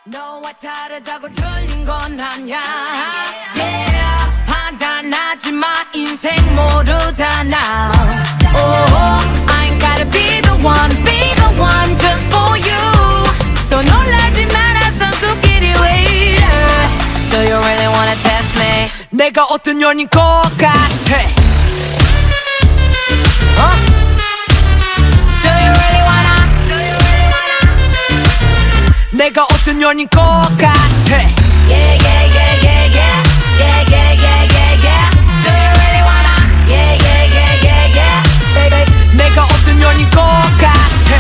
너와 다르다고 틀린 건 아냐 yeah. 판단하지 마 인생 모르잖아 oh, I ain't gotta be the one just for you So 놀라지 마라 선수끼리 왜 이래 Do you really wanna test me 내가 어떤 년인 것 같아 Do you really wanna 내가 어떤 년인 것 같아 Yeah yeah yeah yeah yeah Yeah yeah yeah yeah yeah Do you really wanna Yeah yeah yeah yeah yeah 내가 어떤 년인 것 같아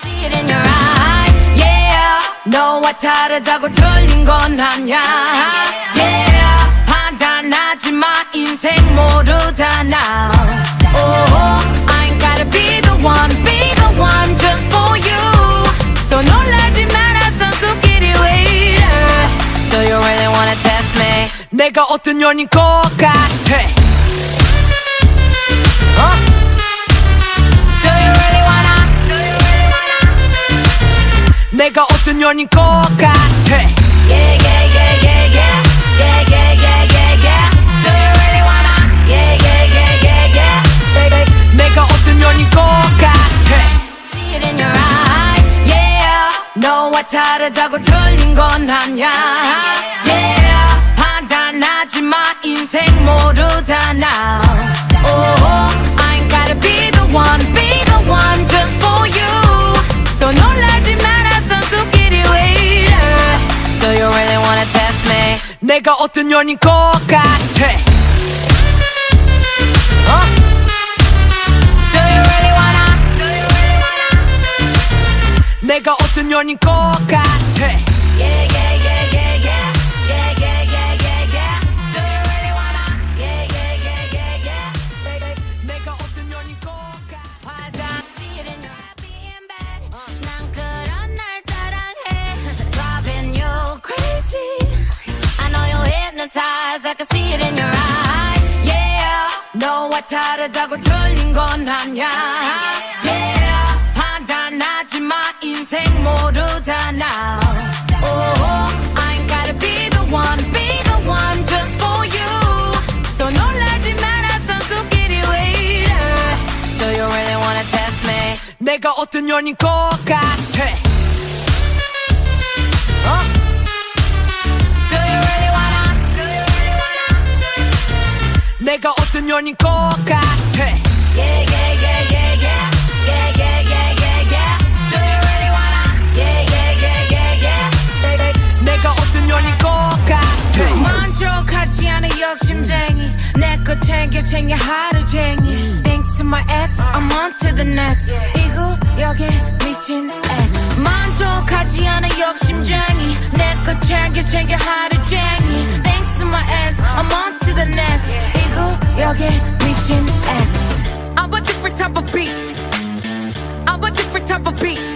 See it in your eyes Yeah 너와 다르다고 틀린 건 아냐 Yeah 판단하지 마 인생 모르잖아 Oh I ain't gotta be the one just for you So 놀라지 마라 선수끼리 왜 이래 Do you really wanna test me 내가 어떤 년인 것 같아 Do you really wanna 내가 어떤 년인 것 같아 Yeah yeah yeah yeah yeah Yeah yeah yeah yeah yeah Do you really wanna Yeah yeah yeah yeah yeah 내가 어떤 년인 것 같아 See it in your eyes Yeah 너와 다르다고 틀린 건 아냐 Yeah 판단하지 마 인생 모르잖아 Oh I ain't gotta be the one just for you So 놀라지 마라 선수끼리 왜 이래 Do you really wanna test me 내가 어떤 년인 것 같아 Do you really wanna 내가 어떤 년인 것 같아 Yeah yeah yeah yeah yeah Yeah yeah yeah yeah yeah Do you really wanna Yeah yeah yeah yeah yeah 내가 어떤 년인 것 같아 See it in your happy in bed 난 그런 날 사랑해 Driving you crazy I know you're hypnotized I can see it in your eyes Yeah 너와 다르다고 틀린 건 아냐 Yeah 판단하지 마 인생 모르잖아 Oh I ain't gotta be the one just for you So 놀라지 마라 선수끼리 왜 이래 Do you really wanna test me 내가 어떤 년인 것 같아 Do you really wanna 내가 어떤 년인 것 같아 Yeah yeah yeah yeah yeah Yeah yeah yeah yeah yeah Do you really wanna Yeah yeah yeah yeah yeah 내가 어떤 년인 것 같아 만족하지 않은 욕심쟁이 내 거 챙겨 하루쟁이 Thanks to my ex I'm on to the next 이 구역에 미친 ex 만족하지 않은 욕심쟁이 내 거 챙겨 하루쟁이 Thanks to my ex I'm on to the next 이 구역에 미친 ex I'm a different type of beast I'm a different type of beast